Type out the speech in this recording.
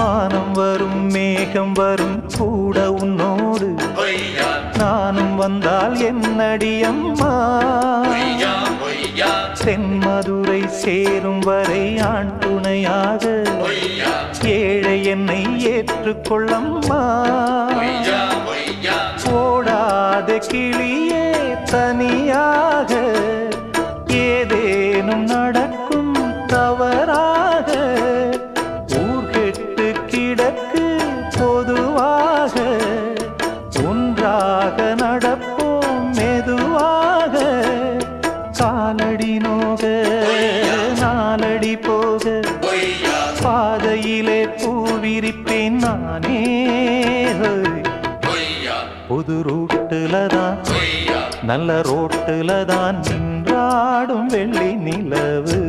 வானம் வரும் மேகம் வரும் கூட உன்னோடு நானும் வந்தால் என்னடியம்மா தென்மதுரை சேரும் வரை ஆண் துணையாக ஏழை என்னை ஏற்றுக்கொள்ளம்மா ஓடாத கிளியே தனியாக ஏதேனும் நடக்கும் தவறாக ஊர்கெட்டு கிடக்கு பொதுவாக ஒன்றாக நடப்போம் மெதுவாக காலடி நோக நாலடி போக பாதையிலே பூவிரிப்பேன் நானே புது ரூட்டுல தான் நல்ல ரோட்டுல தான் நின்றாடும் வெள்ளி நிலவு